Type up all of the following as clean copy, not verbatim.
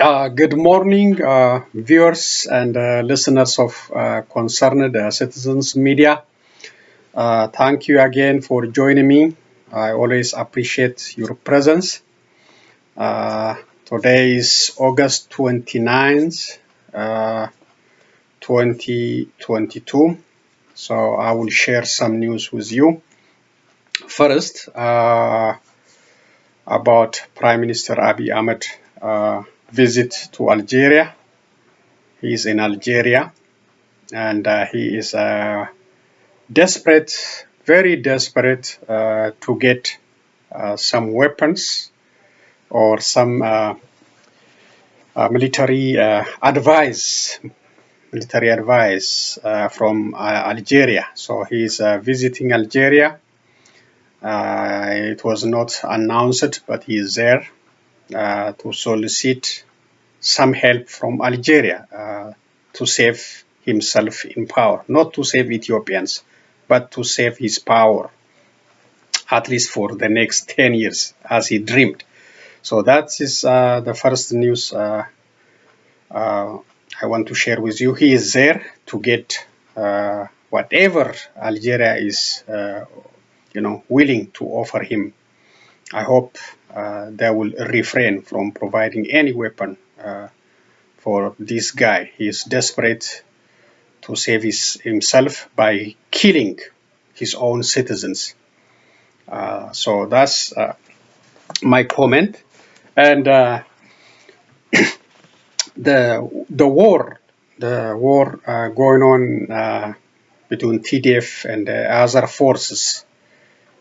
Good morning, viewers and listeners of Concerned Citizens Media. Thank you again for joining me. I always appreciate your presence. Today is August 29th, 2022. So I will share some news with you. First, about Prime Minister Abiy Ahmed visit to Algeria. He is in Algeria and he is desperate, very desperate to get some weapons or some military advice from Algeria. So he's visiting Algeria. It was not announced, but he is there to solicit some help from Algeria to save himself in power, not to save Ethiopians, but to save his power, at least for the next 10 years, as he dreamed. So that is the first news I want to share with you. He is there to get whatever Algeria is, willing to offer him. I hope they will refrain from providing any weapon for this guy. He is desperate to save himself by killing his own citizens. So that's my comment. And the war going on between TDF and other forces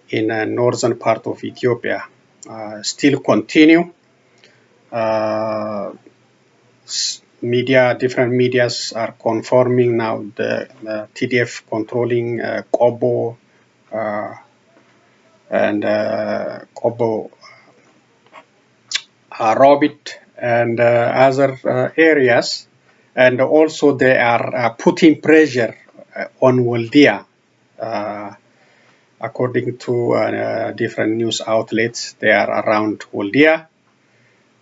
in the northern part of Ethiopia still continue. Different medias are confirming now the TDF controlling Kobo and Kobo, Robit and other areas, and also they are putting pressure on Woldiya. According to different news outlets, they are around Woldiya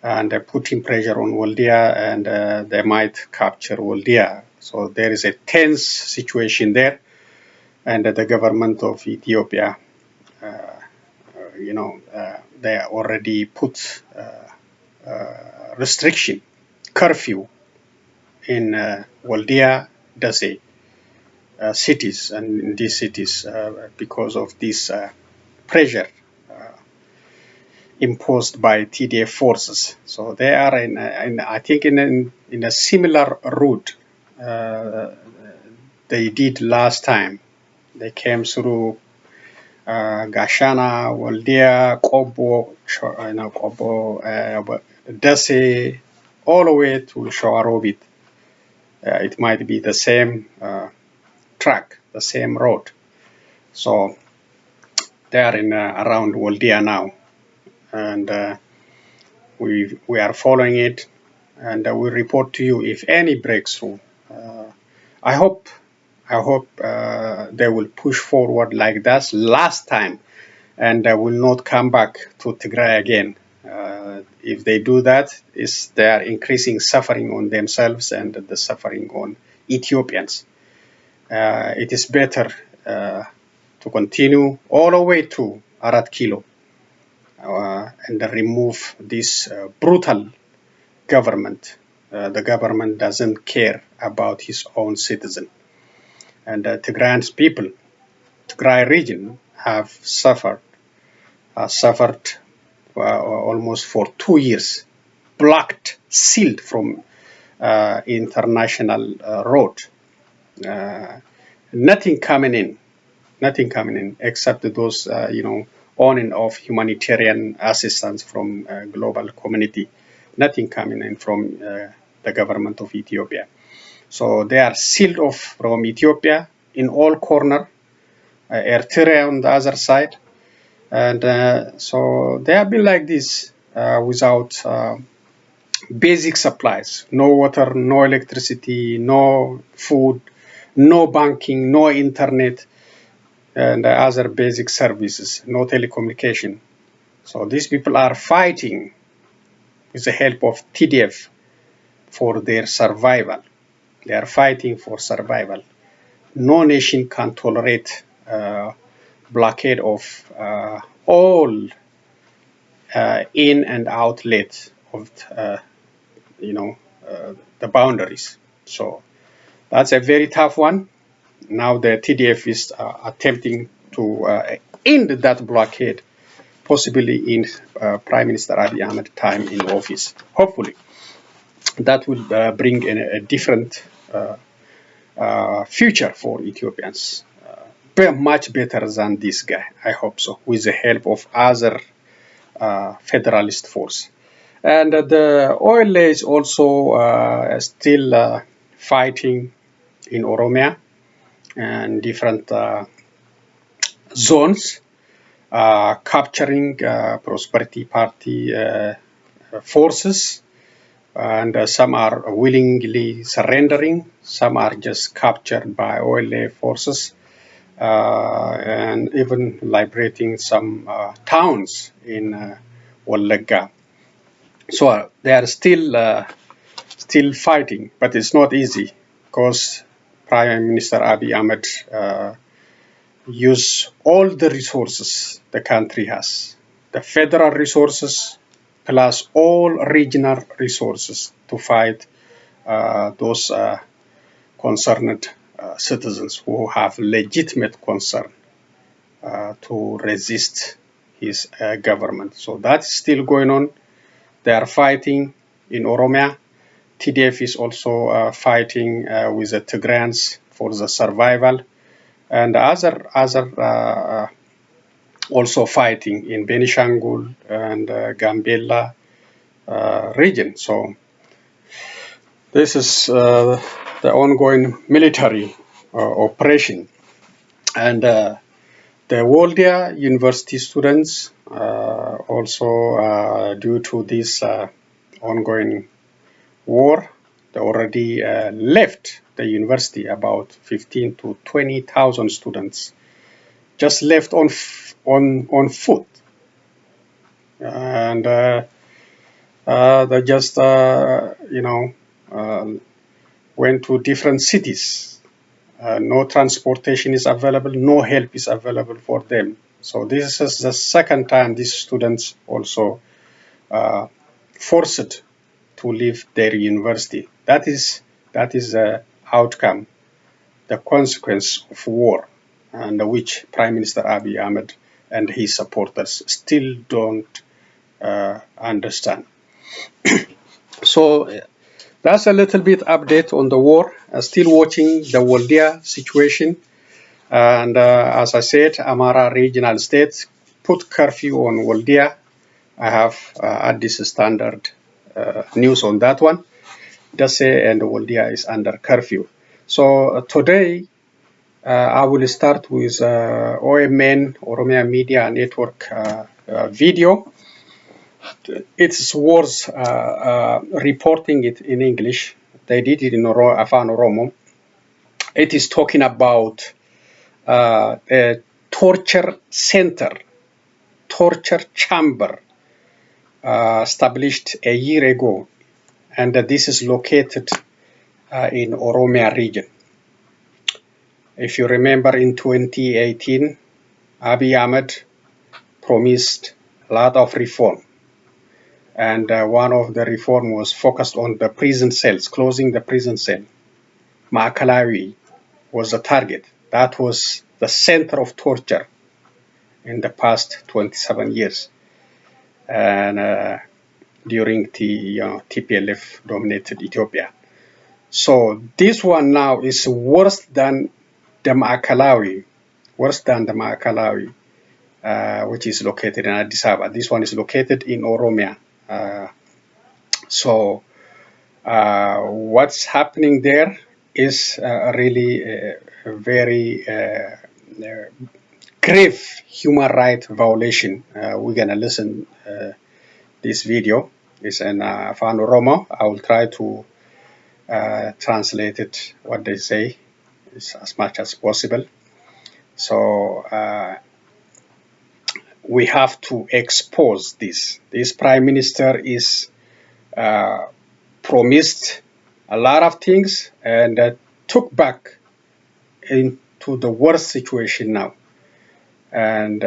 and they're putting pressure on Woldiya, and they might capture Woldiya. So there is a tense situation there, and the government of Ethiopia, they already put restriction, curfew in Woldiya, Dessie cities, and in these cities because of this pressure imposed by TDF forces. So they are I think in a similar route they did last time. They came through Gashana, Woldiya, Kobo, Dessie, all the way to Shoarobit. It might be the same track, the same road. So they are in around Woldiya now, and we are following it, and we'll report to you if any breakthrough. I hope they will push forward like that last time, and will not come back to Tigray again. If they do that, they are increasing suffering on themselves and the suffering on Ethiopians. It is better to continue all the way to Arat Kilo and remove this brutal government. The government doesn't care about his own citizen. And Tigray's people, Tigray region, have suffered almost for 2 years, blocked, sealed from international road. Nothing coming in except those, on and off humanitarian assistance from global community. Nothing coming in from the government of Ethiopia. So they are sealed off from Ethiopia in all corner, Eritrea on the other side. And so they have been like this without basic supplies, no water, no electricity, no food, no banking, no internet, and other basic services, no telecommunication. So these people are fighting with the help of TDF for their survival. They are fighting for survival. No nation can tolerate blockade of all in and outlet of the boundaries. So that's a very tough one. Now the TDF is attempting to end that blockade, possibly in Prime Minister Abiy Ahmed time in office. Hopefully, that will bring a different future for Ethiopians. Much better than this guy, I hope so, with the help of other federalist force. And the OLA is also still fighting in Oromia and different zones, capturing Prosperity Party forces, and some are willingly surrendering, some are just captured by OLA forces, and even liberating some towns in Woldiya. So they are still fighting, but it's not easy because Prime Minister Abiy Ahmed use all the resources the country has, the federal resources plus all regional resources to fight those concerned citizens who have legitimate concern to resist his government. So that's still going on. They are fighting in Oromia. TDF is also fighting with the Tigrayans for the survival, and other also fighting in Benishangul and Gambela region. So this is the ongoing military operation. And the Woldiya University students also, due to this ongoing war, they already left the university. About 15 to 20,000 students just left on foot, and they just went to different cities. No transportation is available, no help is available for them. So this is the second time these students also forced to leave their university. That is the outcome, the consequence of war, and which Prime Minister Abiy Ahmed and his supporters still don't understand. So that's a little bit update on the war. Still watching the Woldiya situation. And as I said, Amara regional state put curfew on Woldiya. I have Addis Standard news on that one. Dessie and Woldiya is under curfew. So today I will start with OMN, Oromia Media Network video. It's worth reporting it in English. They did it in Afan Oromo. It is talking about a torture center, torture chamber established a year ago, and this is located in Oromia region. If you remember, in 2018, Abiy Ahmed promised a lot of reform, and one of the reform was focused on the prison cells, closing the prison cell. Maakalawi was the target. That was the center of torture in the past 27 years, and during the TPLF dominated Ethiopia. So this one now is worse than the Maakalawi, which is located in Addis Ababa. This one is located in Oromia. So what's happening there is really a very grave human rights violation. We're gonna listen this video. It's in Afan Oromo. I will try to translate it, what they say, as much as possible. So we have to expose this. This prime minister is promised a lot of things and took back into the worst situation now. And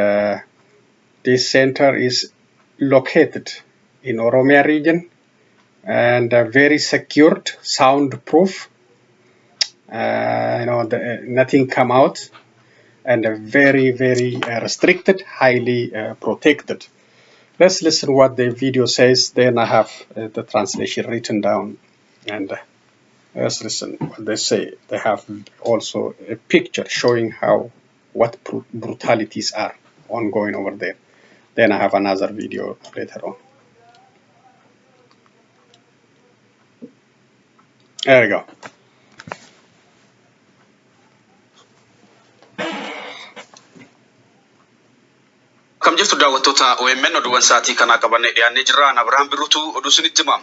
this center is located in Oromia region and very secured, soundproof. Nothing come out, and very, very restricted, highly protected. Let's listen what the video says. Then I have the translation written down, and let's listen what they say. They have also a picture showing what brutalities are ongoing over there. Then I have another video later on. There we go. Kam jirtu daawwattoota OMN oduuwwan sa'aatii kanaa qabannee dhiyaannee jirra. Abrahaam Birruutu oduu isinitti hima.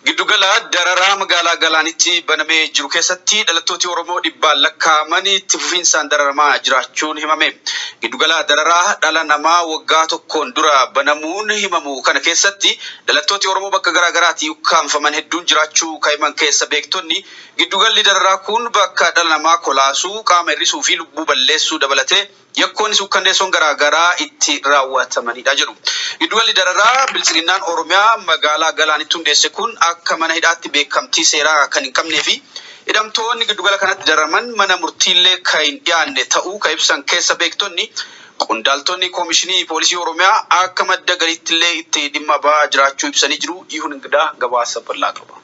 Giddugala dararaa magaalaa Galaanitti banamee jiru keessatti dhalattooti Oromoo dhibbaan lakkaa'amanii itti fufiinsaan dararamaa jiraachuun himame. Giddugala dararaa dhala namaa waggaa tokkoon dura banamuun himamu kana keessatti dhalattooti Oromoo bakka garaa garaatii ukkaanfaman hedduun jiraachuu kaa'iman keessa beektonni giddugalli dararaa kun bakka dhala namaa kolaasuu, qaama hir'isuu fi lubbuu balleessuu dabalatee yakkoonni suukkanneessoon garaa garaa itti raawwatamanidha jedhu. Giddugalli dararaa bilchiginnaan Oromiyaa magaalaa Galaanitti hundeesse kun akka mana hidhaatti beekamtii seeraa kan hin qabnee fi hidhamtoonni giddugala kanatti dararaman mana murtiillee kan hin dhiyaanne ta'uu kan ibsan keessa beektonni qondaaltonni koomishinii poolisii Oromiyaa akka madda galiittillee itti dhimma ba'aa jiraachuu ibsanii jiru. Ihun Ingidaa gabaasa bal'aa qaba.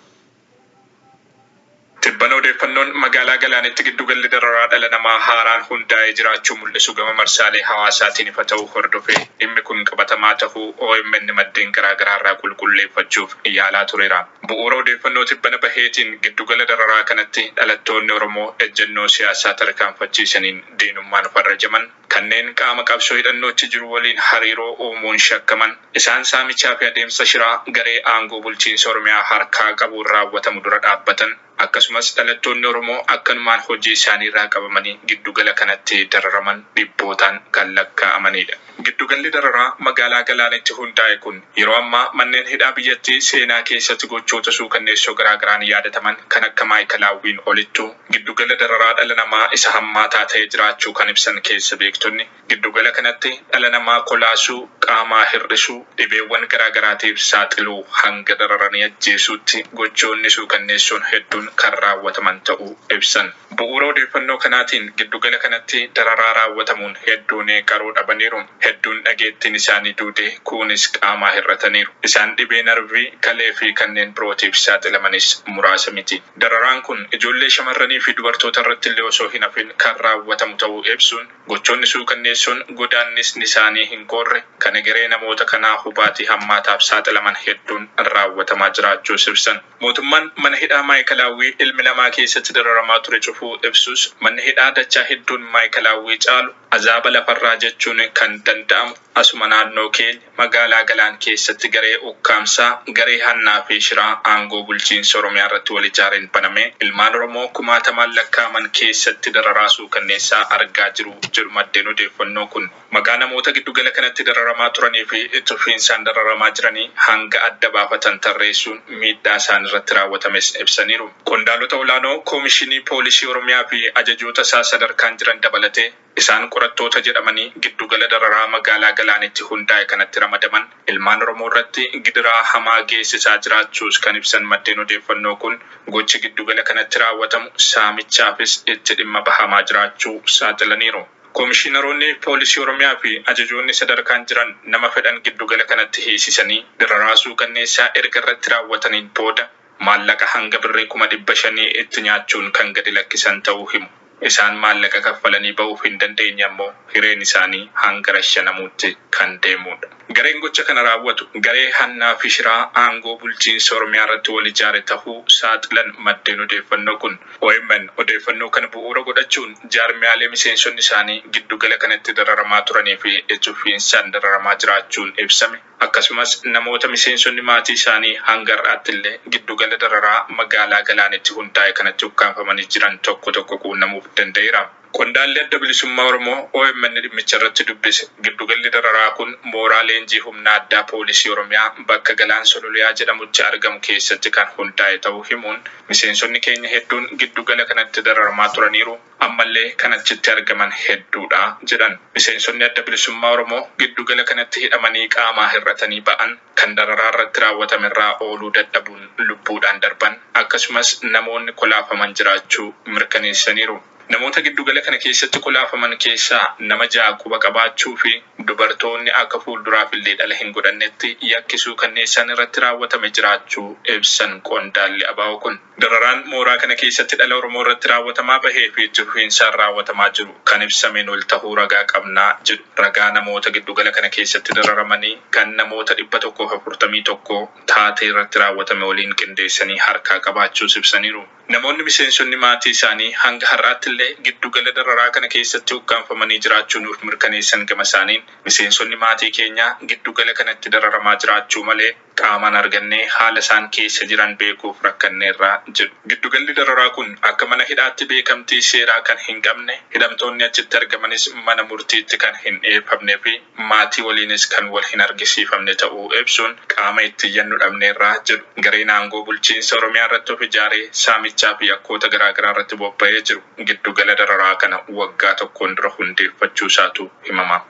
Tibbana odeeffannoon magaalaa Galaanitti giddugalli dararaa dhala namaa haaraan hundaa'ee jiraachuu mul'isu gama marsaalee hawaasaatiin ifa ta'uu hordofee dhimmi kun qabatamaa ta'uu OMN maddeen garaa garaa irraa qulqulleeffachuuf yaalaa tureera. Bu'uura odeeffannoo tibbana baheetiin giddugala dararaa kanatti dhalattoonni Oromoo ejjennoo siyaasaa tarkaanfachiisaniin diinummaan farrajaman kanneen qaama qabsoo hidhannootti jiru waliin hariiroo uumuun shakkaman isaan saamichaa fi adeemsa shiraa garee aangoo bulchiinsa Oromiyaa harkaa qabuun raawwatamu dura dhaabbatan akkasumas dhalattoonni Oromoo akkanumaan hojii isaanii irraa qabamanii giddugala kanatti dararaman dhibbootaan kan lakkaa'amanidha. Giddugalli dararaa magaalaa Galaanitti hundaa'e kun yeroo ammaa manneen hidhaa biyyattii seenaa keessatti gochoota suukanneessoo garaa garaan yaadataman kan akka maayikalaawwiin olittuu giddugala dararaa dhala namaa isa hammaataa ta'ee jiraachuu kan ibsan keessa beektonni giddugala kanatti dhala namaa kolaasuu, qaamaa hir'isuu, dhibeewwan garaa garaatiif saaxiluu hanga dararanii ajjeesuutti gochoonni suukanneessoon hedduun kan raawwataman ta'uu ibsan. Bu'uura odeeffannoo kanaatiin giddugala kanatti dararaa raawwatamuun hedduun qaroo dhabaniiru. Hedduun dhageettiin isaanii duudee kunis qaamaa hir'ataniiru. Isaan dhibee narvii, kalee fi kanneen birootiif saaxilamanis muraasa miti. Dararaan kun ijoollee shamarranii fi dubartoota irratti illee osoo hin hafin kan raawwatamu ta'uu ibsuun gochoonni suukanneessoon godaannisni isaanii hin qorre kan egeree namoota kanaa hubaatii hammaataaf saaxilaman hedduun raawwatamaa jiraachuus ibsan. Mootummaan mana hidhaa maayikalaawwii ilmi namaa keessatti dararamaa ture cufuu ibsus manni hidhaa dachaa hedduun maayikalaawwii caalu azaaba lafarraa jechuun kan danda'amu asuma naannoo keenya magaalaa Galaan keessatti garee ukkaamsaa, garee hannaa fi shiraa aangoo bulchiinsa Oromiyaa irratti wal ijaareen baname ilmaan Oromoo kumaatamaan lakkaa'aman keessatti dararaa suukanneessaa argaa jiru jedhu maddeen odeeffannoo kun. Maqaa namoota giddugala kanatti dararamaa turanii fi itti fufiinsaan dararamaa jiranii hanga adda baafatan tarreessuun miidhaa isaan irratti raawwatames ibsaniiru. Qondaalota olaanoo koomishinii poolisii Oromiyaa fi ajajoota isaa sadarkaan jiran dabalatee isaan qorattoota jedhamanii giddugala dararaa magaalaa Galaanitti hundaa'e kanatti ramadaman ilmaan Oromoo irratti gidiraa hamaa geessisaa jiraachuus kan ibsan maddeen odeeffannoo kun gochi giddugala kanatti raawwatamu saamichaafis itti dhimma bahamaa jiraachuu saaxilaniiru. Koomishiinaroonni poolisii Oromiyaa fi ajajoonni sadarkaan jiran nama fedhan giddugala kanatti hiisisanii dararaa suukanneessaa erga irratti raawwataniin booda maallaqa hanga birrii 500 itti nyaachuun kan gadi lakkisan ta'uu himu. Isaan maallaqa kaffalanii ba'uuf hin dandeenye ammoo hireen isaanii hanga rashanamuutti kan deemudha. Gareen gocha kana raawwatu garee hannaa fi shiraa aangoo bulchiinsa Oromiyaa irratti wal ijaare ta'uu saaxilan maddeen odeeffannoo kun. OMN odeeffannoo kana bu'uura godhachuun jaarmiyaalee miseensonni isaanii giddugala kanatti dararamaa turanii fi itti fufiinsaan dararamaa jiraachuun ibsame. Akkasumas namoota miseensonni maatii isaanii hanga har'aatti illee giddugala dararaa magaalaa Galaanitti hundaa'e kanatti ukkaanfamanii jiran tokko quunnamuuf danda'eera. Qondaalli adda bilisummaa Oromoo OMN dhimmicha irratti dubbise giddugalli dararaa kun mooraa leenjii humna addaa poolisii Oromiyaa bakka Galaan Sololiyaa jedhamutti argamu keessatti kan hundaa'e ta'uu himuun miseensonni keenya hedduun giddugala kanatti dararamaa turaniiru ammallee kan achitti argaman hedduudha jedhan. Miseensonni adda bilisummaa Oromoo giddugala kanatti hidhamanii qaamaa hir'atanii ba'an kan dararaa irratti raawwatamerraa ooluu dadhabuun lubbuudhaan darban akkasumas namoonni kolaafaman jiraachuu mirkaneessaniiru. Namoota giddugala kana keessatti kolaafaman keessaa nama 6 quba qabaachuu fi dubartoonni akka fuulduraaf illee dhala hin godhannetti yakkisuu kanneessan irratti raawwatame jiraachuu ibsan qondaalli abaa'oo kun. Dararaan mooraa kana keessatti dhala Oromoo irratti raawwatamaa bahee fi itti fufiinsaan raawwatamaa jiru kan ibsameen ol tahuu ragaa qabnaa jedhu. Ragaa namoota giddugala kana keessatti dararamanii kan namoota 141 taatee irratti raawwatame waliin qindeessanii harkaa qabaachuus ibsaniiru. Namoonni miseensonni maatii isaanii hanga har'aatti illee giddugala dararaa kana keessatti ukkaanfamanii jiraachuu nuuf mirkaneessan gama isaaniin miseensonni maatii keenyaa giddugala kanatti dararamaa jiraachuu malee qaamaan argannee haala isaan keessa jiran beekuuf rakkanneerraa jedhu. Giddugalli dararaa kun akka mana hidhaatti beekamtii seeraa kan hin qabne hidhamtoonni achitti argamanis mana murtiitti kan hin dhiyeeffamnee fi maatii waliinis kan wal hin argisiifamne ta'uu ibsuun qaama itti iyyannu dhabneerraa jedhu. Gareen aangoo bulchiinsa Oromiyaa irratti of ijaaree saamichaa fi yakkoota garaagaraa irratti bobba'ee jiru giddugala dararaa kana waggaa tokkoon dura hundeeffachuu isaatu himama.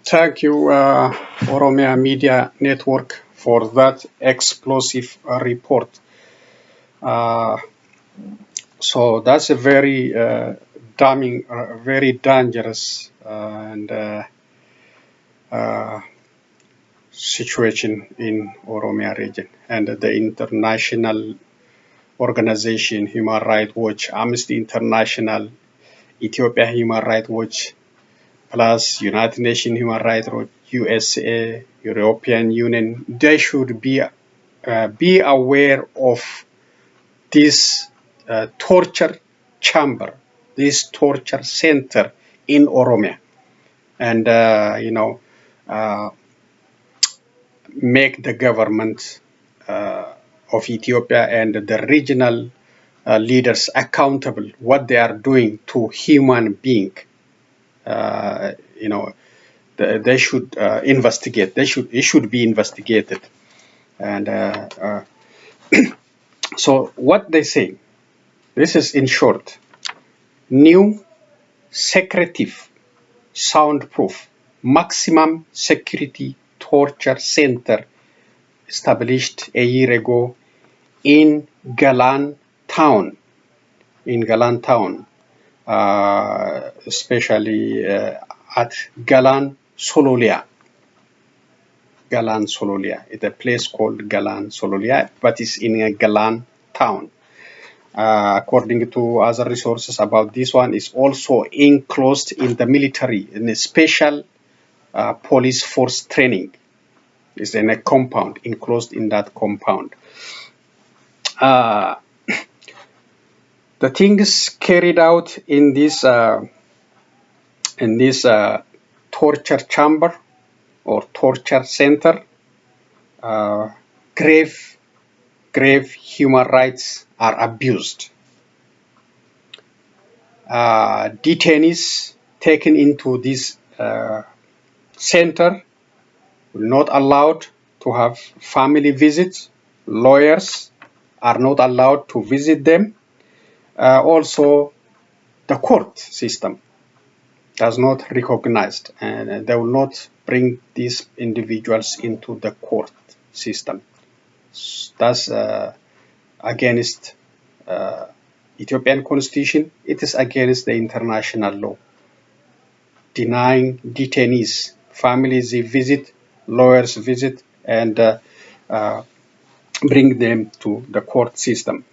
Thank you, Oromia Media Network, for that explosive report. So that's a very damning, very dangerous and situation in Oromia region, and the international organization, Human Rights Watch, Amnesty International, Ethiopia Human Rights Watch, plus United Nations Human Rights Watch, USA, European Union, they should be aware of this torture chamber, this torture center in Oromia, and make the government of Ethiopia and the regional leaders accountable what they are doing to human being. They should investigate. It should be investigated. And so what they say, this is in short, new, secretive, soundproof, maximum security torture center established a year ago in Galan town, especially at Galan Sololiya. It's a place called Galan Sololiya, but it's in a Galan town. According to other resources about this one, is also enclosed in the military, in a special police force training. It's in a compound, enclosed in that compound. The things carried out in this torture chamber or torture center, grave human rights are abused. Detainees taken into this center will not allowed to have family visits. Lawyers are not allowed to visit them. Also, the court system does not recognize, and they will not bring these individuals into the court system. That's against Ethiopian constitution. It is against the international law, denying detainees families visit, lawyers visit, and bring them to the court system.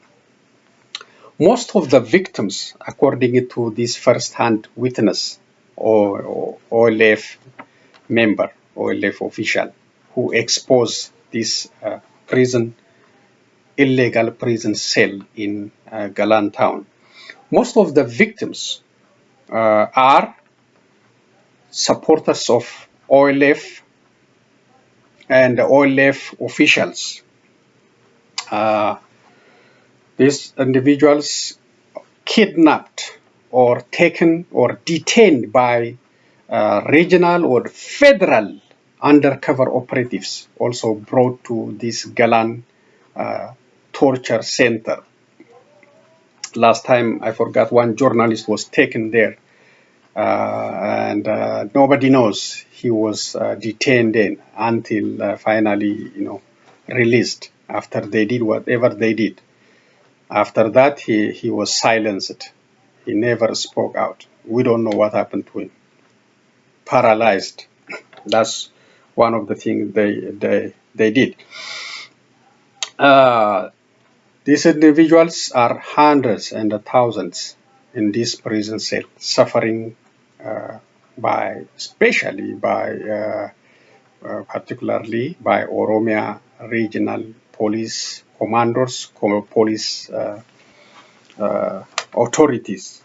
Most of the victims, according to this first-hand witness or OLF member, OLF official, who exposed this illegal prison cell in Galan town, most of the victims are supporters of OLF and OLF officials. These individuals kidnapped or taken or detained by regional or federal undercover operatives, also brought to this Galan torture center. Last time, I forgot, one journalist was taken there, and nobody knows he was detained then until finally, released after they did whatever they did. After that, he was silenced. He never spoke out. We don't know what happened to him. Paralyzed. That's one of the things they did. These individuals are hundreds and thousands in this prison cell, suffering particularly by Oromia regional police commanders, police authorities.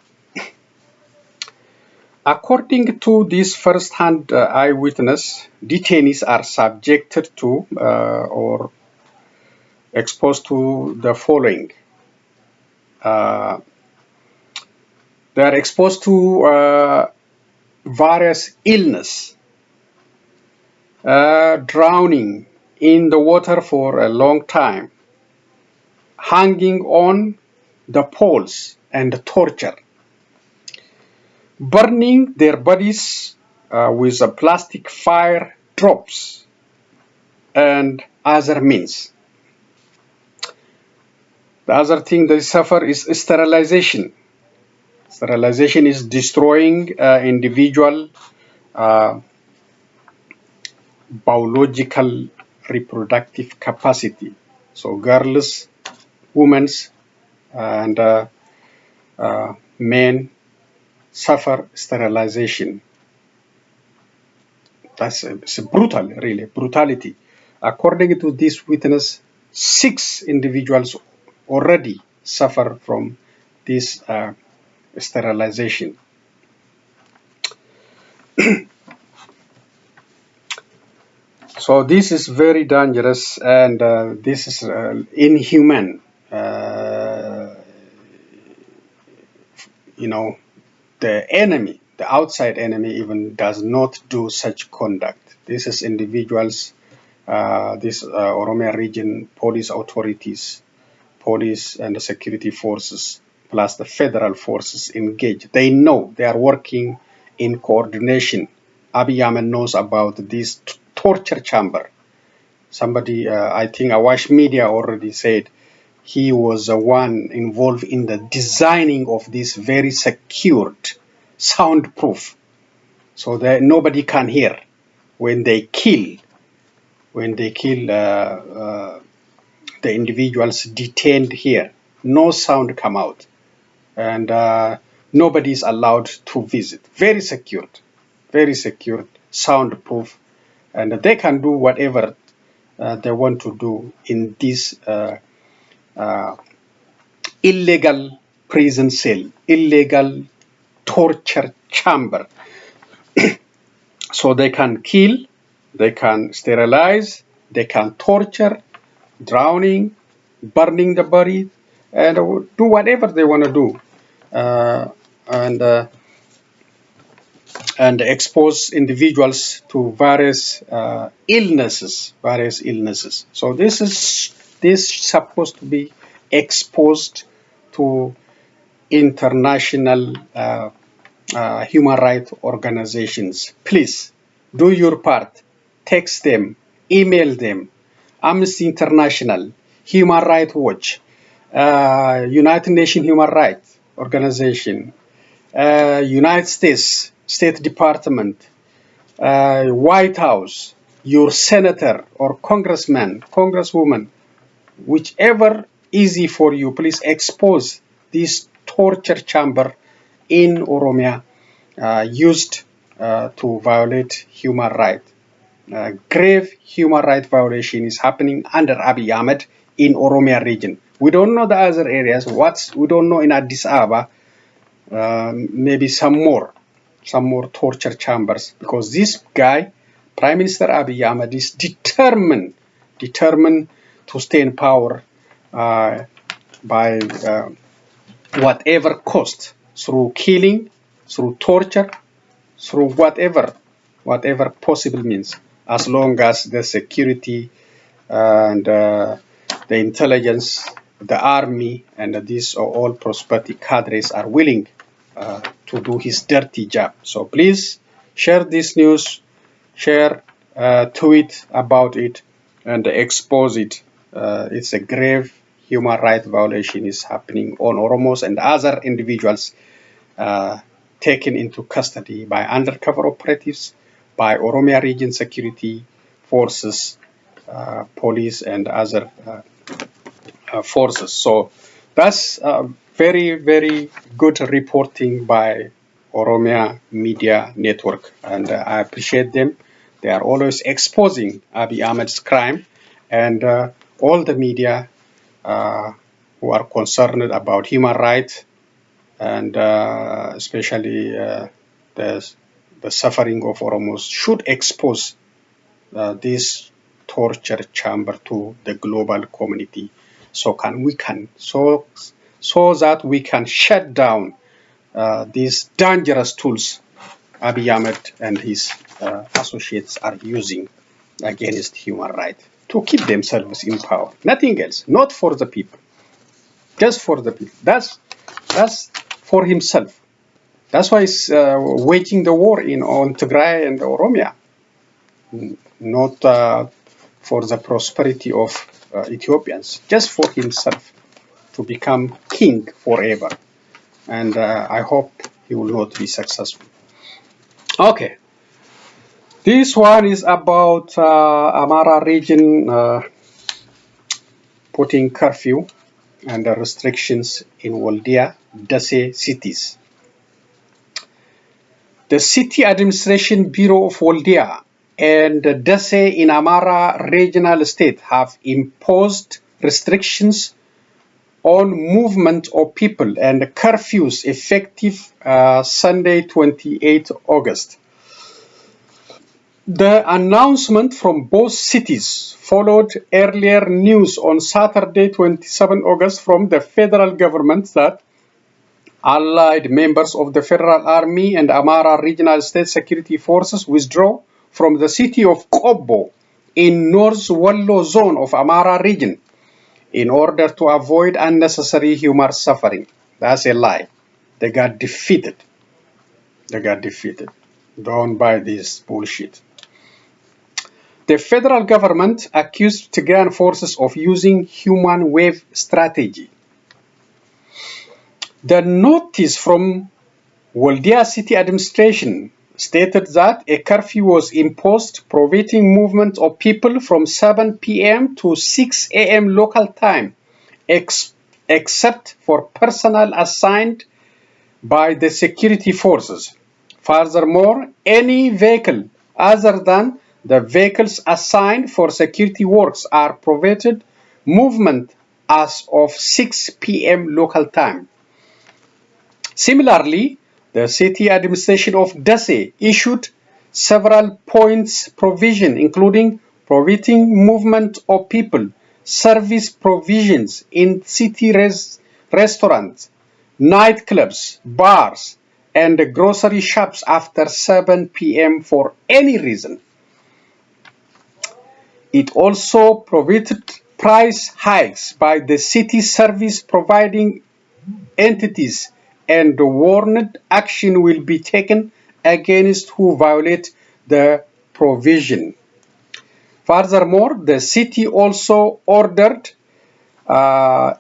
According to this first-hand eyewitness, detainees are subjected to or exposed to the following. They are exposed to various illness, drowning in the water for a long time, hanging on the poles and torture, burning their bodies with plastic fire drops and other means. The other thing they suffer is sterilization. Sterilization is destroying individual biological reproductive capacity. So girls, women, and men suffer sterilization. It's brutal, really, brutality. According to this witness, 6 individuals already suffer from this sterilization. So this is very dangerous, and this is inhuman. The enemy, the outside enemy, even does not do such conduct. This is individuals, this Oromia region police authorities, police and security forces, plus the federal forces engaged. They know they are working in coordination. Abiy Ahmed knows about this torture chamber. Somebody, I think Awash Media already said he was the one involved in the designing of this very secured, soundproof, so that nobody can hear when they kill the individuals detained here. No sound come out, and nobody is allowed to visit. Very secured, soundproof, and they can do whatever they want to do in this illegal prison cell, illegal torture chamber. So they can kill, they can sterilize, they can torture, drowning, burning the body, and do whatever they want to do, and expose individuals to various illnesses. So this is supposed to be exposed to international human rights organizations. Please do your part. Text them, email them. Amnesty International, Human Rights Watch, United Nations Human Rights Organization, United States State Department, White House, your senator or congressman, congresswoman, whichever easy for you, please expose this torture chamber in Oromia used to violate human rights. Grave human rights violation is happening under Abiy Ahmed in Oromia region. We don't know the other areas. We don't know in Addis Ababa. Maybe some more torture chambers, because this guy Prime Minister Abiy Ahmed is determined to stay in power by whatever cost, through killing, through torture, through whatever possible means, as long as the security and the intelligence, the army, and these all prosperity cadres are willing to do his dirty job. So please share this news, share, tweet about it, and expose it. It's a grave human rights violation is happening on Oromos and other individuals taken into custody by undercover operatives, by Oromia region security forces, police, and other forces. So that's very, very good reporting by Oromia Media Network, and I appreciate them. They are always exposing Abiy Ahmed's crime, and all the media who are concerned about human rights and especially the suffering of Oromos should expose this torture chamber to the global community, so that we can shut down these dangerous tools Abiy Ahmed and his associates are using against human rights to keep themselves in power. Nothing else. Not for the people. Just for the people. That's for himself. That's why he's waging the war on Tigray and Oromia. Not for the prosperity of Ethiopians. Just for himself to become king forever. And I hope he will not be successful. Okay. This one is about Amara region putting curfew and restrictions in Woldiya, Dessie cities. The City Administration Bureau of Woldiya and Dessie in Amara regional state have imposed restrictions on movement of people and curfews effective Sunday, 28 August. The announcement from both cities followed earlier news on Saturday, 27 August from the federal government that allied members of the Federal Army and Amara Regional State Security Forces withdraw from the city of Kobo in North Wallo zone of Amara region in order to avoid unnecessary human suffering. That's a lie. They got defeated. Don't buy this bullshit. The federal government accused Tigrayan forces of using human wave strategy. The notice from Woldiya city administration stated that a curfew was imposed prohibiting movement of people from 7 p.m. to 6 a.m. local time, except for personnel assigned by the security forces. Furthermore, any vehicle other than the vehicles assigned for security works are prohibited movement as of 6 p.m. local time. Similarly, the city administration of Dessie issued several points provision, including prohibiting movement of people, service provisions in city restaurants, nightclubs, bars, and grocery shops after 7 p.m. for any reason. It also prohibited price hikes by the city service providing entities and warned action will be taken against who violate the provision. Furthermore, the city also ordered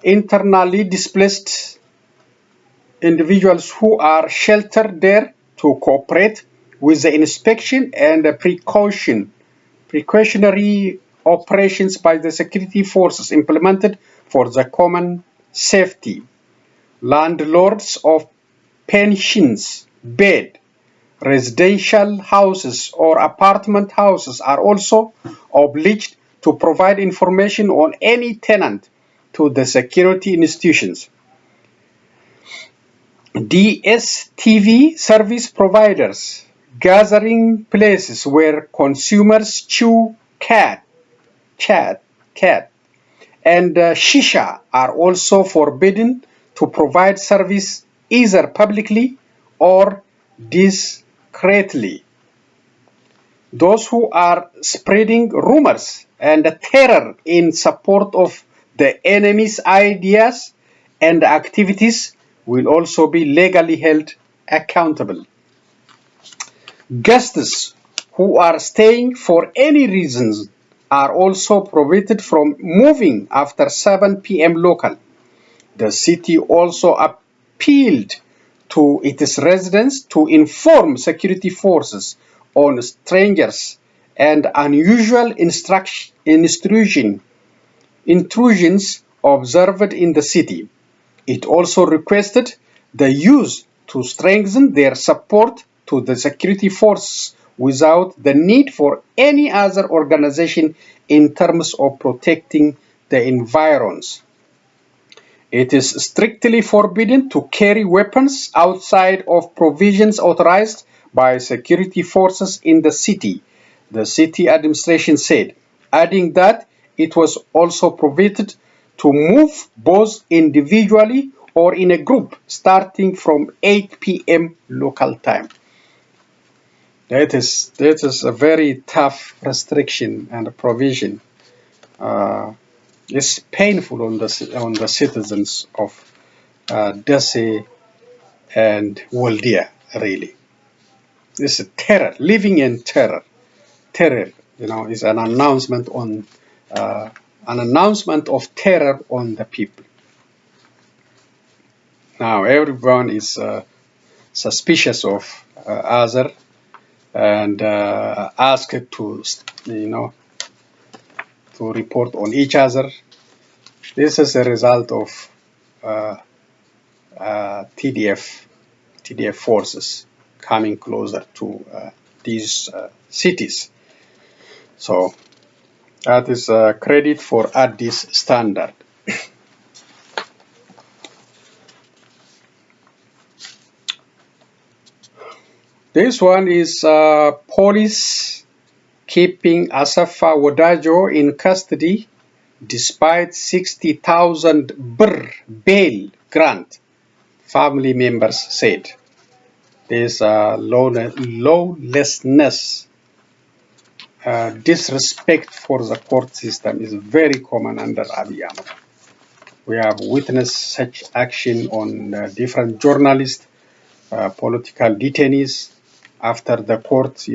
internally displaced individuals who are sheltered there to cooperate with the inspection and the precautionary operations by the security forces implemented for the common safety. Landlords of pensions, bed, residential houses or apartment houses are also obliged to provide information on any tenant to the security institutions. DSTV service providers, gathering places where consumers chew cat, and shisha are also forbidden to provide service either publicly or discreetly. Those who are spreading rumors and terror in support of the enemy's ideas and activities will also be legally held accountable. Guests who are staying for any reasons are also prohibited from moving after 7 p.m. local. The city also appealed to its residents to inform security forces on strangers and unusual intrusions observed in the city. It also requested the youth to strengthen their support to the security forces without the need for any other organization in terms of protecting the environs. It is strictly forbidden to carry weapons outside of provisions authorized by security forces in the city administration said, adding that it was also prohibited to move both individually or in a group starting from 8 p.m. local time. That is a very tough restriction and provision. It's painful on the citizens of Dessie and Woldiya, really. This is terror, living in terror. Terror, is an announcement of terror on the people. Now everyone is suspicious of other and asked to, to report on each other. This is a result of TDF forces coming closer to these cities. So that is credit for Addis standard. This one is police keeping Asafa Wadajo in custody despite 60,000 birr bail grant, family members said. This lawlessness, disrespect for the court system is very common under Abiy Ahmed. We have witnessed such action on different journalists, political detainees, after the court,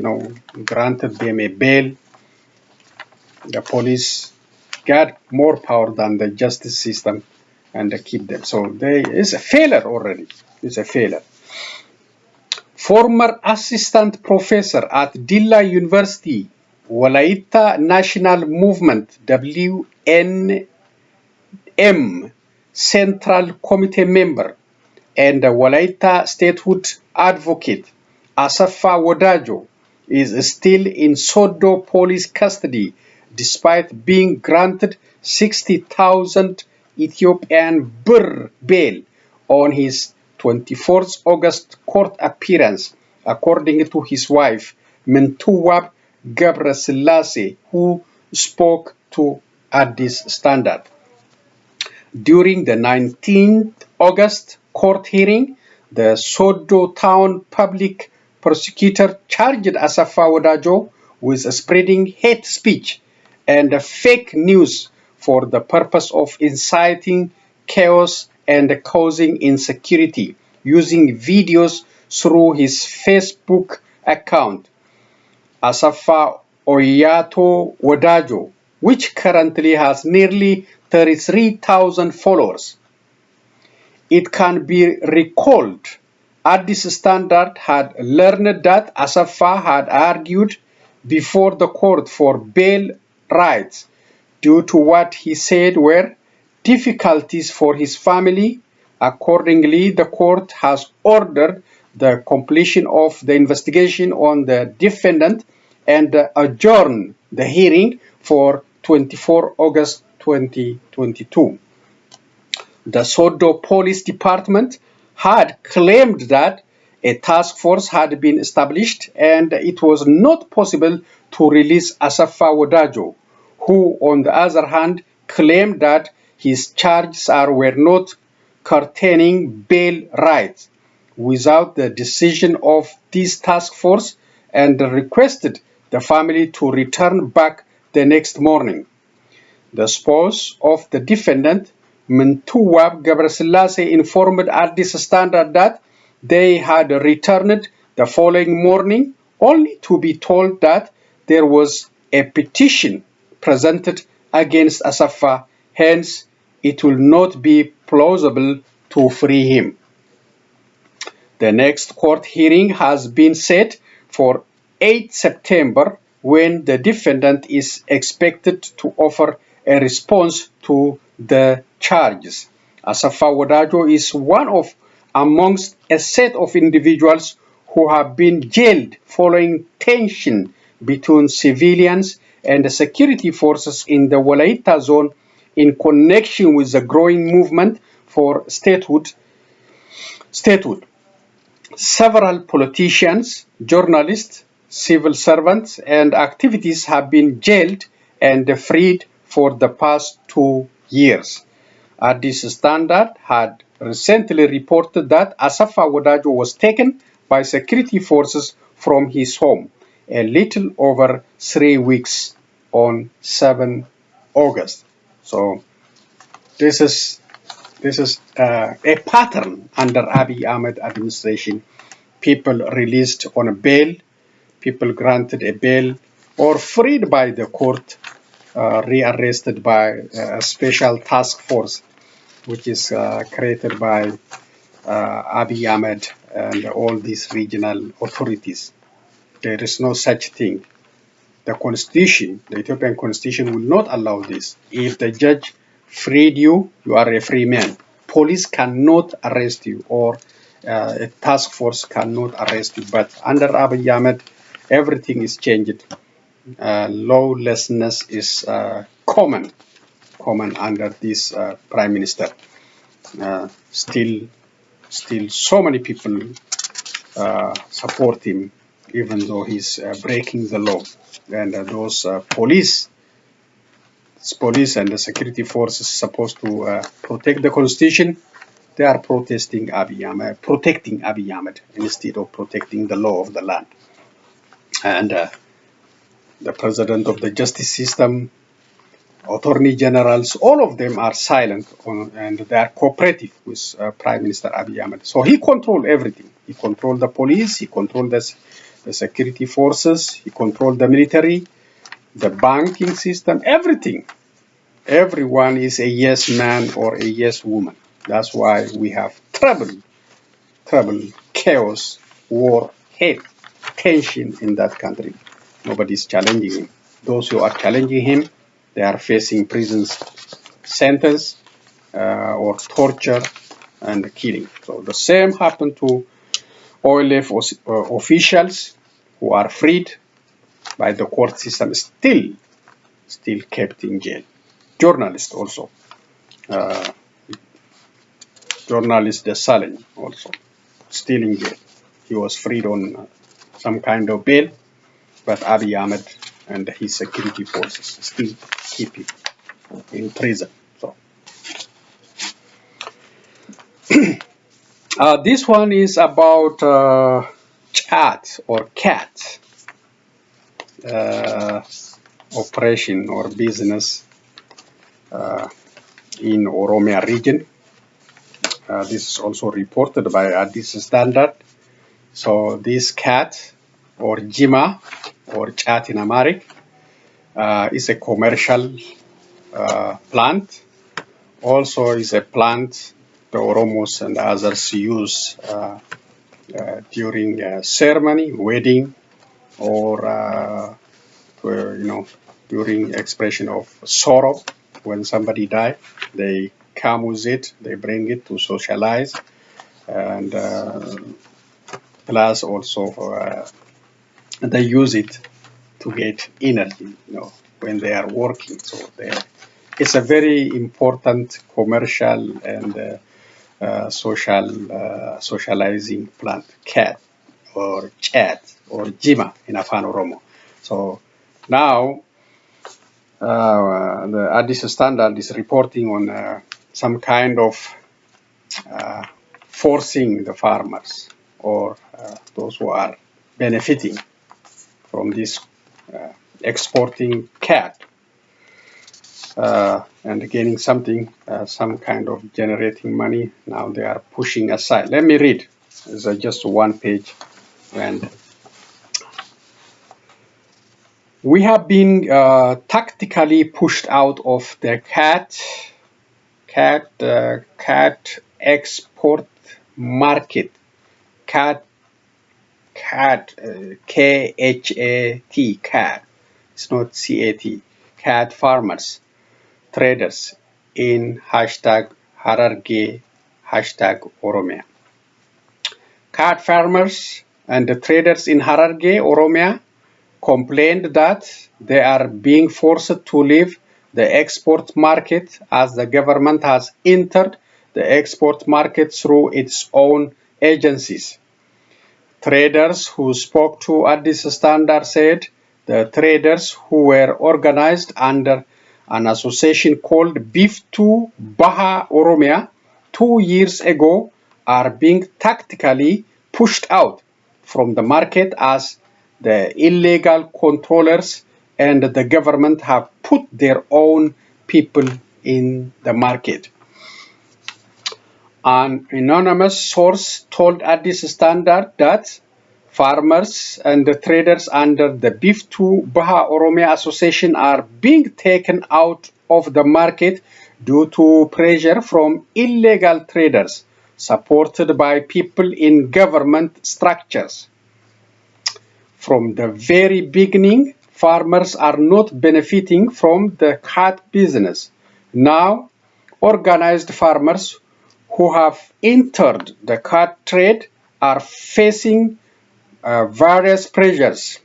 granted them a bail. The police got more power than the justice system and keep them. So it's a failure already. It's a failure. Former assistant professor at Dilla University, Wolaita National Movement, WNM, Central Committee member, and Wolaita statehood advocate, Asafa Wadajo, is still in Sodo police custody despite being granted 60,000 Ethiopian birr bail on his 24th August court appearance, according to his wife, Mentuwab Gabrasilase, who spoke to Addis Standard. During the 19th August court hearing, the Sodo town public prosecutor charged Asafa Wadajo with spreading hate speech and fake news for the purpose of inciting chaos and causing insecurity, using videos through his Facebook account, Asafa Oyato Wadajo, which currently has nearly 33,000 followers. It can be recalled Addis Standard had learned that Asafa had argued before the court for bail rights due to what he said were difficulties for his family. Accordingly, the court has ordered the completion of the investigation on the defendant and adjourned the hearing for 24 August 2022. The Sodo Police Department had claimed that a task force had been established, and it was not possible to release Asafa Wadajo, who, on the other hand, claimed that his charges were not curtailing bail rights, without the decision of this task force, and requested the family to return back the next morning. The spouse of the defendant, Mentuwab Gabrasilase, informed Addis Standard that they had returned the following morning, only to be told that there was a petition presented against Asafa, hence it will not be plausible to free him. The next court hearing has been set for 8 September, when the defendant is expected to offer a response to the charges. Asafa Wadajo is one of amongst a set of individuals who have been jailed following tension between civilians and the security forces in the Woldiya zone in connection with the growing movement for statehood. Several politicians, journalists, civil servants, and activists have been jailed and freed for the past 2 years. Addis Standard had recently reported that Asafa Wadajo was taken by security forces from his home a little over 3 weeks on 7 August. So this is a pattern under Abiy Ahmed administration. People released on a bail, people granted a bail or freed by the court, rearrested by a special task force, which is created by Abiy Ahmed and all these regional authorities. There is no such thing. The constitution, the Ethiopian constitution, will not allow this. If the judge freed you, you are a free man. Police cannot arrest you, or a task force cannot arrest you. But under Abiy Ahmed, everything is changed. Lawlessness is common under this prime minister. Still, so many people support him, even though he's breaking the law. And those police and the security forces supposed to protect the constitution, they are protecting Abiy Ahmed instead of protecting the law of the land. And the president of the justice system, attorney generals, all of them are silent and they are cooperative with Prime Minister Abiy Ahmed. So he controlled everything. He controlled the police, he controlled the security forces, he controlled the military, the banking system, everything. Everyone is a yes man or a yes woman. That's why we have trouble, chaos, war, hate, tension in that country. Nobody's challenging him. Those who are challenging him, they are facing prison sentence or torture and killing. So the same happened to OLF officials who are freed by the court system, still kept in jail. Journalists also. Journalist Dessie also still in jail. He was freed on some kind of bail, but Abiy Ahmed and his security forces still keep him in prison. So this one is about Khat or Khat operation or business in Oromia region. This is also reported by Addis Standard. So this Khat or Jima or Khat in Amharic is a commercial plant. Also is a plant the Oromos and others use during ceremony, wedding, or during expression of sorrow. When somebody died, they come with it, they bring it to socialize, and plus also they use it to get energy, when they are working. So it's a very important commercial and socializing plant, Khat or Chat or Jima in Afan Oromo. So now the Addis Standard is reporting on some kind of forcing the farmers or those who are benefiting from this exporting Khat and gaining something, some kind of generating money. Now they are pushing aside. Let me read. It's just one page. And we have been tactically pushed out of the Khat export market. Khat, K-H-A-T, Khat. It's not C-A-T. Khat farmers, traders in hashtag Hararge, hashtag Oromia. Khat farmers and the traders in Hararge, Oromia, complained that they are being forced to leave the export market as the government has entered the export market through its own agencies. Traders who spoke to Addis Standard said the traders who were organized under an association called Beef to Baha Oromia 2 years ago are being tactically pushed out from the market as the illegal controllers and the government have put their own people in the market. An anonymous source told Addis Standard that farmers and the traders under the Beef to Baha Oromia Association are being taken out of the market due to pressure from illegal traders supported by people in government structures. From the very beginning, farmers are not benefiting from the Khat business. Now, organized farmers who have entered the Khat trade are facing various pressures.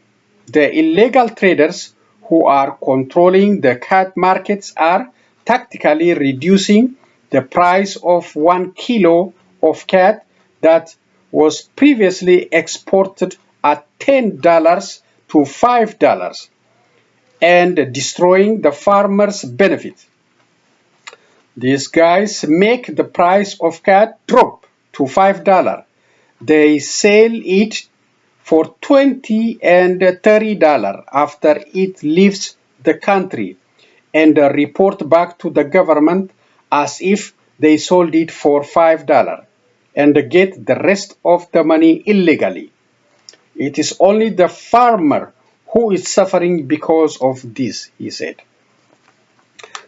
The illegal traders who are controlling the Khat markets are tactically reducing the price of 1 kilo of Khat that was previously exported at $10 to $5 and destroying the farmer's benefit. These guys make the price of Khat drop to $5. They sell it for $20 and $30 after it leaves the country and report back to the government as if they sold it for $5 and get the rest of the money illegally. It is only the farmer who is suffering because of this, he said.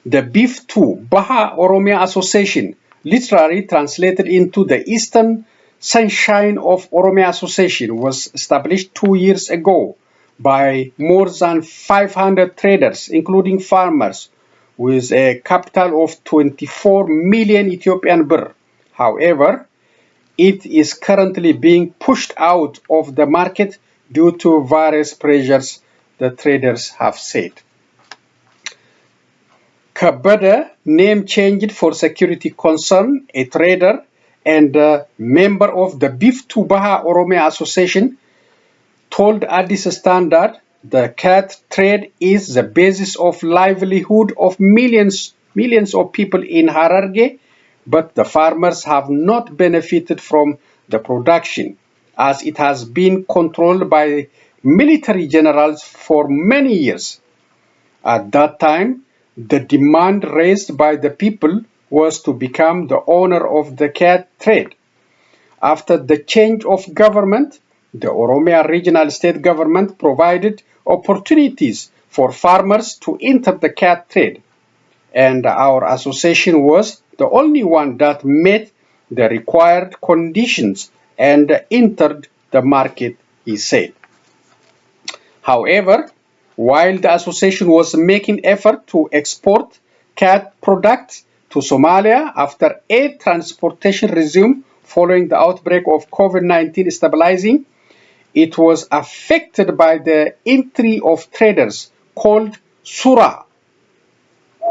The Beef to Baha Oromia Association, literally translated into the Eastern Sunshine of Oromia Association, was established 2 years ago by more than 500 traders, including farmers, with a capital of 24 million Ethiopian birr. However, it is currently being pushed out of the market due to various pressures, the traders have said. Kabada, name changed for security concern, a trader and a member of the Beef to Baha Oromia Association, told Addis Standard the Khat trade is the basis of livelihood of millions of people in Hararge, but the farmers have not benefited from the production as it has been controlled by military generals for many years. At that time, the demand raised by the people was to become the owner of the Khat trade. After the change of government, the Oromia regional state government provided opportunities for farmers to enter the Khat trade, and our association was the only one that met the required conditions and entered the market, he said. However, while the association was making effort to export Khat products to Somalia after air transportation resumed following the outbreak of COVID-19 stabilizing, it was affected by the entry of traders called Sura,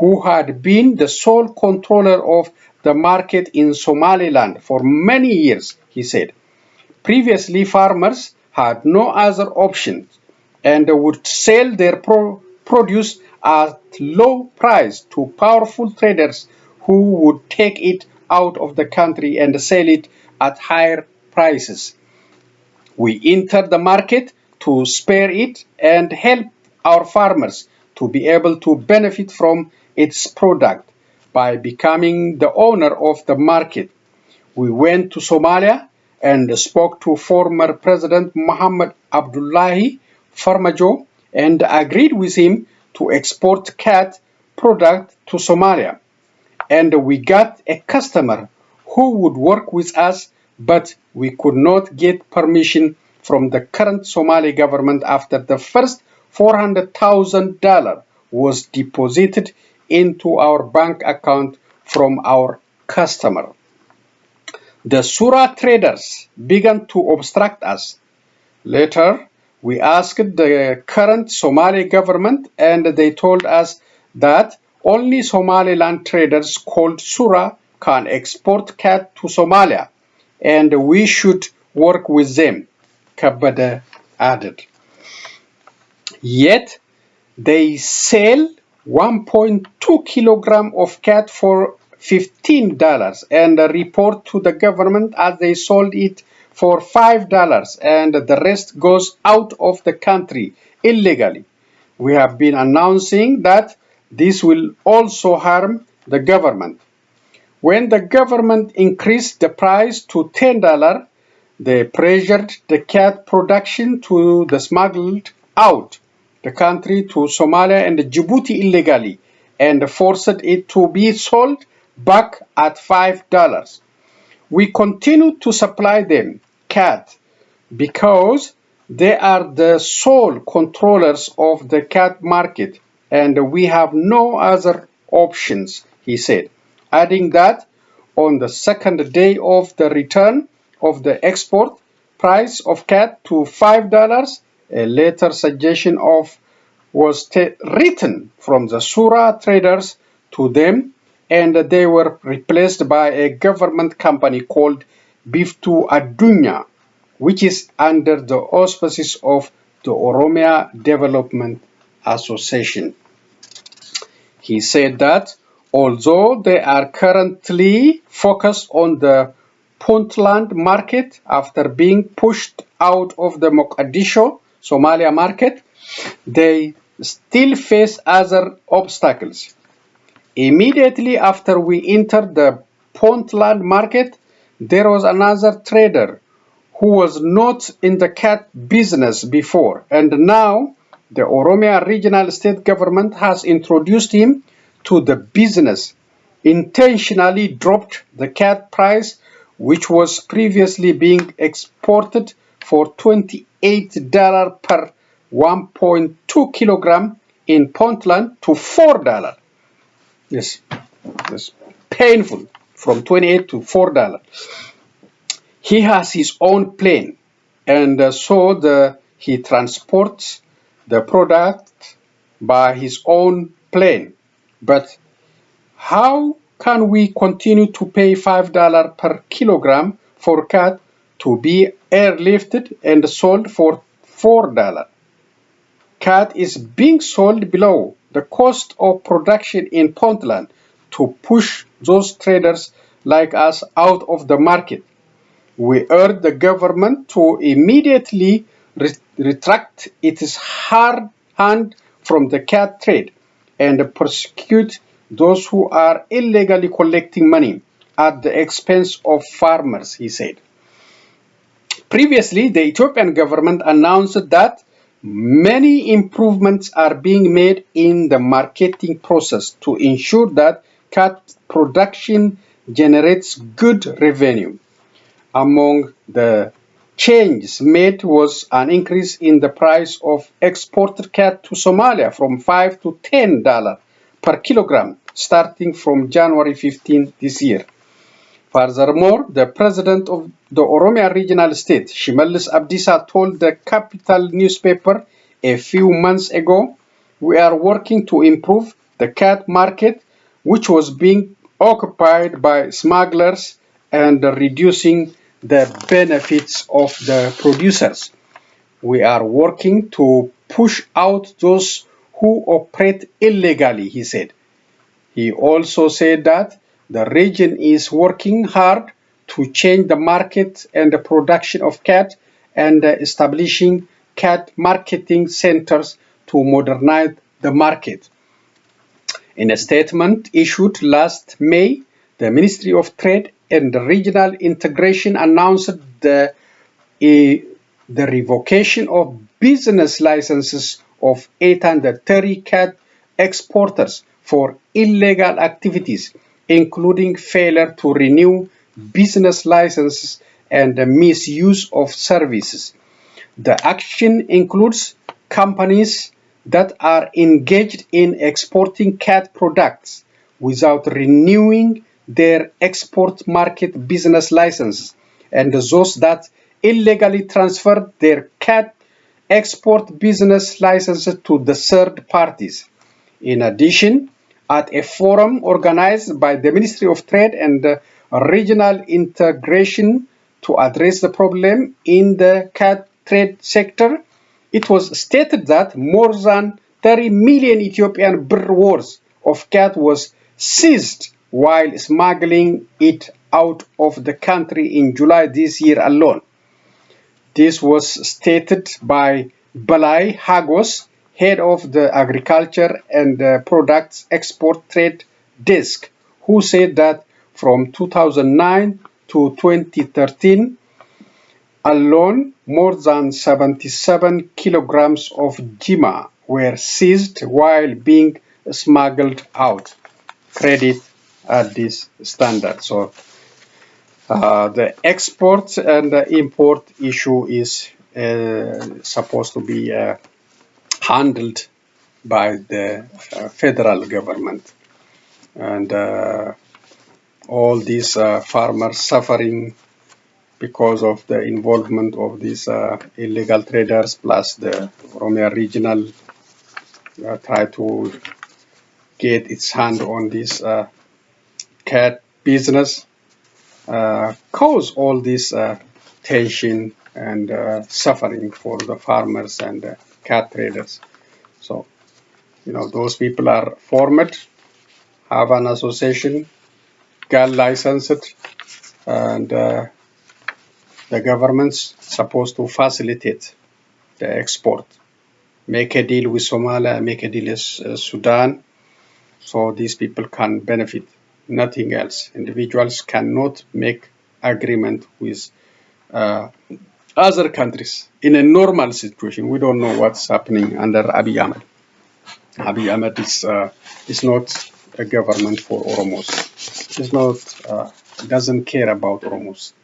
who had been the sole controller of the market in Somaliland for many years, he said. Previously, farmers had no other option and would sell their produce at low price to powerful traders who would take it out of the country and sell it at higher prices. We entered the market to spare it and help our farmers to be able to benefit from its product by becoming the owner of the market. We went to Somalia and spoke to former President Mohammed Abdullahi Farmajo and agreed with him to export Khat product to Somalia. And we got a customer who would work with us, but we could not get permission from the current Somali government after the first $400,000 was deposited into our bank account from our customer. The Sura traders began to obstruct us. Later, we asked the current Somali government and they told us that only Somaliland traders called Sura can export Khat to Somalia and we should work with them, Kabada added. Yet, they sell 1.2 kilogram of Khat for $15 and report to the government as they sold it for $5 and the rest goes out of the country illegally. We have been announcing that this will also harm the government. When the government increased the price to $10, they pressured the Khat production to the smuggled out the country to Somalia and Djibouti illegally and forced it to be sold back at $5. We continue to supply them Khat because they are the sole controllers of the Khat market and we have no other options, he said, adding that on the second day of the return of the export price of Khat to $5, a later suggestion was written from the Sura traders to them and they were replaced by a government company called Biftu Adunya, which is under the auspices of the Oromia Development Association. He said that although they are currently focused on the Puntland market after being pushed out of the Mogadishu, Somalia market, they still face other obstacles. Immediately after we entered the Puntland market, there was another trader who was not in the Khat business before, and now the Oromia regional state government has introduced him to the business, intentionally dropped the Khat price, which was previously being exported for $28 per 1.2 kilogram in Puntland to $4. Yes, painful, from 28 to $4. He has his own plane, and so he transports the product by his own plane. But how can we continue to pay $5 per kilogram for Khat to be airlifted and sold for $4? Khat is being sold below the cost of production in Puntland to push those traders like us out of the market. We urge the government to immediately retract its hard hand from the Khat trade and prosecute those who are illegally collecting money at the expense of farmers, he said. Previously, the Ethiopian government announced that many improvements are being made in the marketing process to ensure that Khat production generates good revenue. Among the changes made was an increase in the price of exported Khat to Somalia from $5 to $10 per kilogram starting from January 15 this year. Furthermore, the president of the Oromia regional state, Shimallis Abdisa, told the Capital newspaper a few months ago, "We are working to improve the Khat market, which was being occupied by smugglers and reducing the benefits of the producers. We are working to push out those who operate illegally, he said. He also said that the region is working hard to change the market and the production of cat and establishing cat marketing centers to modernize the market. In a statement issued last May, the Ministry of Trade and Regional Integration announced the revocation of business licenses of 830 cat exporters for illegal activities, including failure to renew business licenses and the misuse of services. The action includes companies that are engaged in exporting cat products without renewing their export market business licenses, and those that illegally transferred their cat export business licenses to the third parties. In addition, at a forum organized by the Ministry of Trade and Regional Integration to address the problem in the cat trade sector, it was stated that more than 30 million Ethiopian birr worth of cat was seized while smuggling it out of the country in July this year alone. This was stated by Balai Hagos, head of the Agriculture and Products Export Trade Desk, who said that from 2009 to 2013 alone, more than 77 kilograms of jima were seized while being smuggled out. Credit at this standard. So the export and the import issue is supposed to be handled by the federal government. And all these farmers suffering because of the involvement of these illegal traders, plus the Oromia regional try to get its hand on this cat business, cause all this tension and suffering for the farmers and cat traders. So, those people are formed, have an association, got licensed, and the government's supposed to facilitate the export. Make a deal with Somalia, make a deal with Sudan, so these people can benefit. Nothing else. Individuals cannot make agreement with other countries in a normal situation. We don't know what's happening under Abiy Ahmed. Abiy Ahmed is not a government for Oromos. It's not doesn't care about Oromos.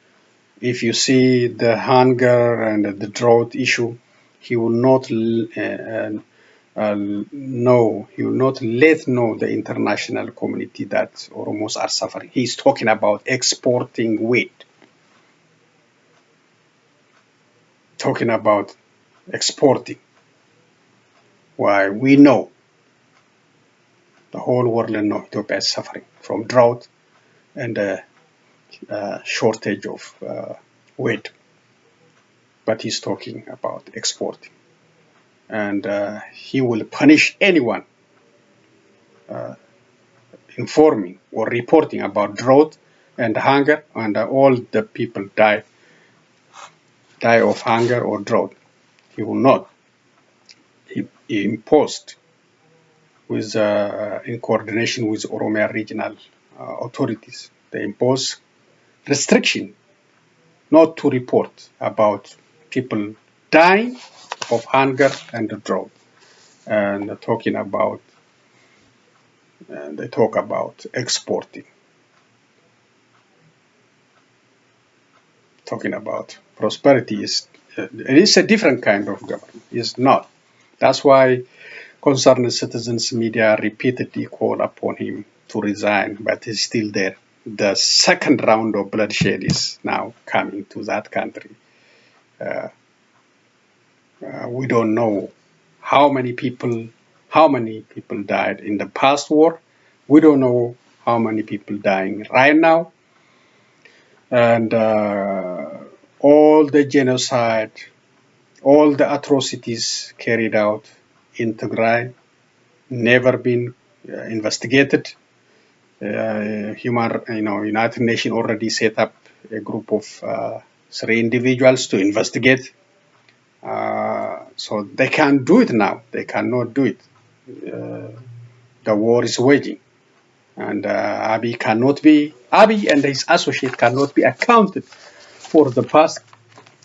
If you see the hunger and the drought issue, he will not he will not let know the international community that Oromos are suffering. He's talking about exporting wheat. Talking about exporting. Why we know, the whole world knows Ethiopia is suffering from drought and shortage of wheat. But he's talking about exporting. And he will punish anyone informing or reporting about drought and hunger, and all the people die of hunger or drought. He will not. He imposed with in coordination with Oromia regional authorities. They impose restriction not to report about people dying of hunger and drought. And they talk about exporting. Talking about prosperity it is a different kind of government. It's not. That's why concerned citizens media repeatedly call upon him to resign, but he's still there. The second round of bloodshed is now coming to that country. We don't know how many people died in the past war. We don't know how many people dying right now, and all the genocide, all the atrocities carried out in Tigray never been investigated. United Nations already set up a group of 3 individuals to investigate. So they can't do it now. They cannot do it. The war is waging, and Abiy and his associate cannot be accounted for the past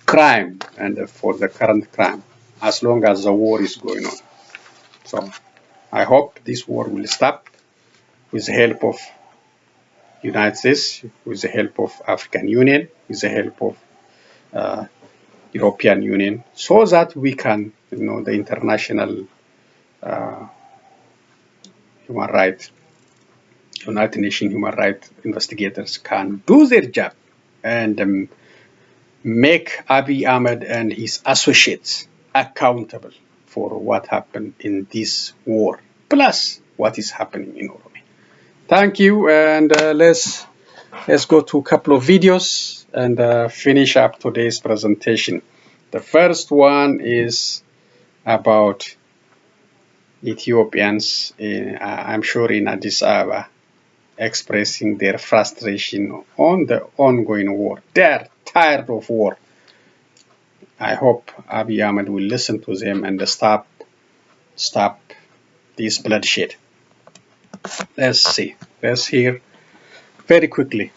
crime and for the current crime as long as the war is going on. So I hope this war will stop with the help of United States, with the help of African Union, with the help of European Union, so that we can, the international human rights, United Nations human rights investigators can do their job and make Abiy Ahmed and his associates accountable for what happened in this war, plus what is happening in Oromia. Thank you, and let's go to a couple of videos and finish up today's presentation. The first one is about Ethiopians, I'm sure in Addis Ababa, expressing their frustration on the ongoing war. They're tired of war. I hope Abiy Ahmed will listen to them and stop this bloodshed. Let's see. Let's hear very quickly.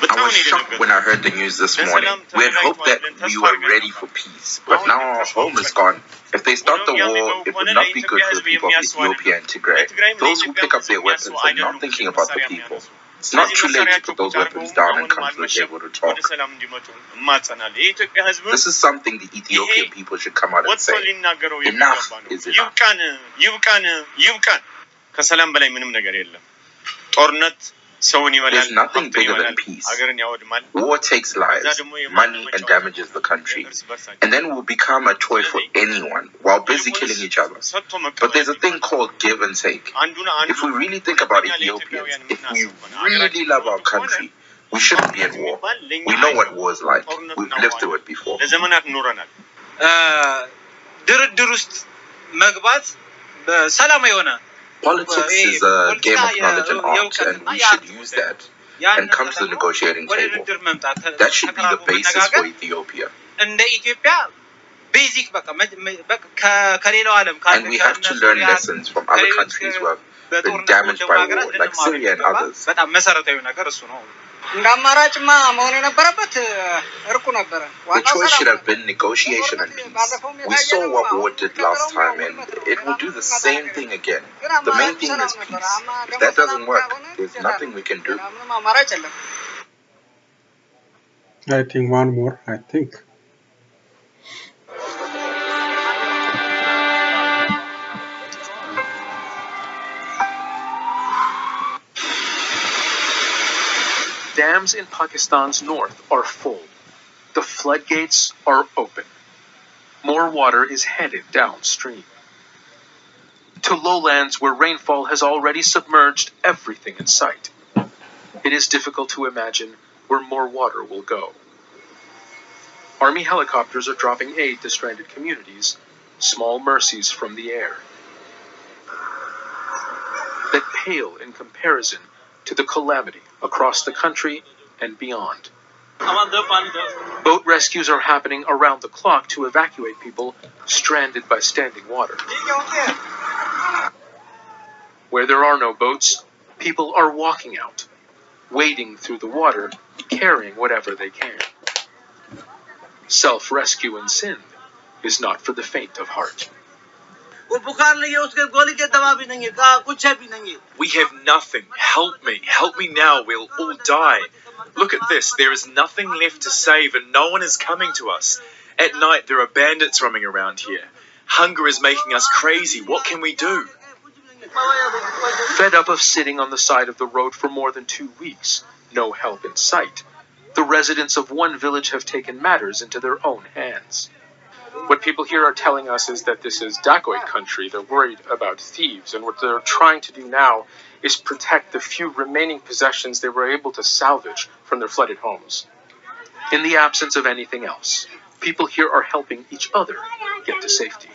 I was shocked when I heard the news this morning. We had hoped that we were ready for peace, but now our home is gone. If they start the war, it would not be good for the people of Ethiopia and Tigray. Those who pick up their weapons are not thinking about the people. It's not too late to put those weapons down and come to the table to talk. This is something the Ethiopian people should come out and say. Enough is enough. There's nothing bigger than peace. War takes lives, money, and damages the country. And then will become a toy for anyone while busy killing each other. But there's a thing called give and take. If we really think about Ethiopians, if we really love our country, we shouldn't be at war. We know what war is like. We've lived through it before. Politics is a game of knowledge and art, and we should use that and come to the negotiating table. That should be the basis for Ethiopia. And we have to learn lessons from other countries who have been damaged by war, like Syria and others. The choice should have been negotiation and peace. We saw what war did last time, and it will do the same thing again. The main thing is peace. If that doesn't work, there's nothing we can do. I think one more, Dams in Pakistan's north are full. The floodgates are open. More water is headed downstream to lowlands where rainfall has already submerged everything in sight. It is difficult to imagine where more water will go. Army helicopters are dropping aid to stranded communities, small mercies from the air that pale in comparison to the calamity across the country and beyond. Boat rescues are happening around the clock to evacuate people stranded by standing water. Where there are no boats, people are walking out, wading through the water, carrying whatever they can. Self-rescue in Sindh is not for the faint of heart. We have nothing. Help me now, we'll all die. Look at this, there is nothing left to save and no one is coming to us. At night there are bandits roaming around here. Hunger is making us crazy, what can we do? Fed up of sitting on the side of the road for more than 2 weeks, no help in sight, the residents of one village have taken matters into their own hands. What people here are telling us is that this is dacoit country. They're worried about thieves, and what they're trying to do now is protect the few remaining possessions they were able to salvage from their flooded homes. In the absence of anything else, people here are helping each other get to safety.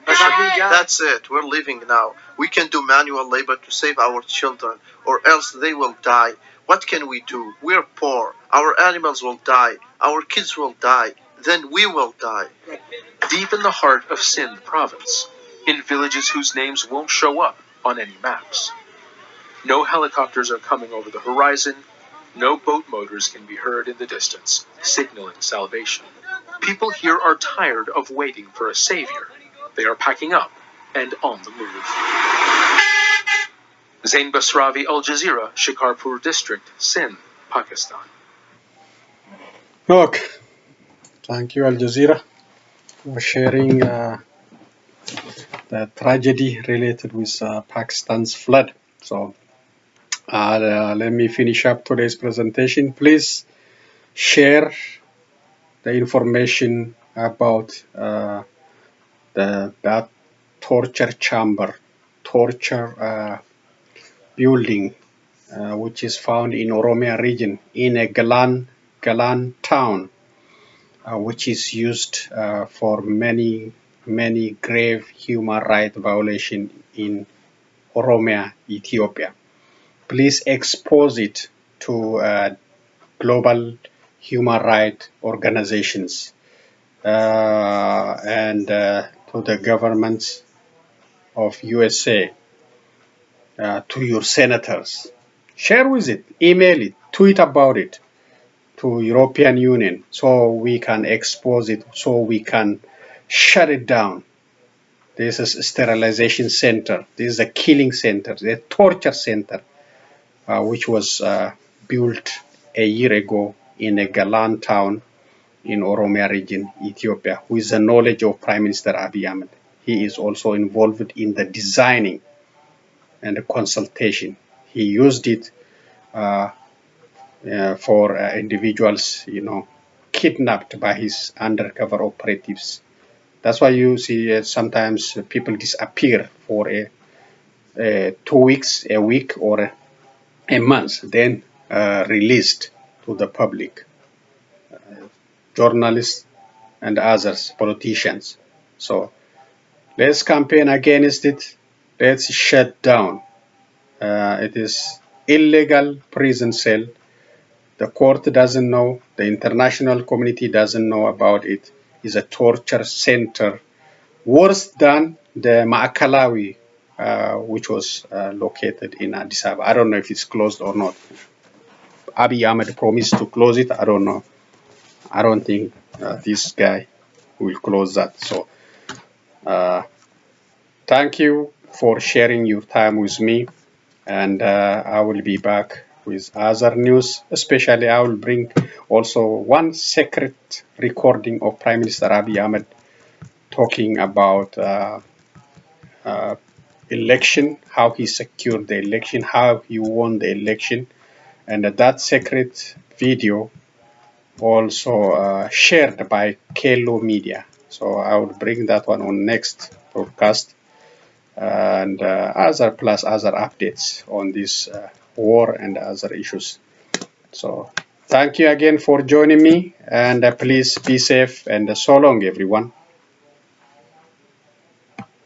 That's it. We're leaving now. We can do manual labor to save our children, or else they will die. What can we do? We're poor. Our animals will die. Our kids will die. Then we will die. Deep in the heart of Sindh province, in villages whose names won't show up on any maps. No helicopters are coming over the horizon. No boat motors can be heard in the distance, signaling salvation. People here are tired of waiting for a savior. They are packing up and on the move. Zain Basravi, Al Jazeera, Shikarpur District, Sindh, Pakistan. Okay. Thank you, Al Jazeera, for sharing the tragedy related with Pakistan's flood. So let me finish up today's presentation. Please share the information about that torture chamber, torture building, which is found in Oromia region in a Galan town, which is used for many grave human rights violations in Oromia, Ethiopia. Please expose it to global human rights organizations and to the governments of USA, to your senators. Share with it, email it, tweet about it to European Union so we can expose it, so we can shut it down. This is a sterilization center. This is a killing center, a torture center, which was built a year ago in a Galan town in Oromia region, Ethiopia, with the knowledge of Prime Minister Abiy Ahmed. He is also involved in the designing and the consultation. He used it for individuals, kidnapped by his undercover operatives. That's why you see sometimes people disappear for 2 weeks, a week, or a month, then released to the public. Journalists and others, politicians. So let's campaign against it. Let's shut down. It is illegal prison cell. The court doesn't know. The international community doesn't know about it. It's a torture center, worse than the Maakalawi, which was located in Addis Ababa. I don't know if it's closed or not. Abiy Ahmed promised to close it. I don't know. I don't think this guy will close that. So thank you for sharing your time with me, and I will be back with other news. Especially I will bring also one secret recording of Prime Minister Abiy Ahmed talking about election, how he secured the election, how he won the election, and that secret video also shared by Kelo Media. So I will bring that one on next broadcast, and other updates on this war and other issues. So thank you again for joining me, and please be safe, and so long everyone.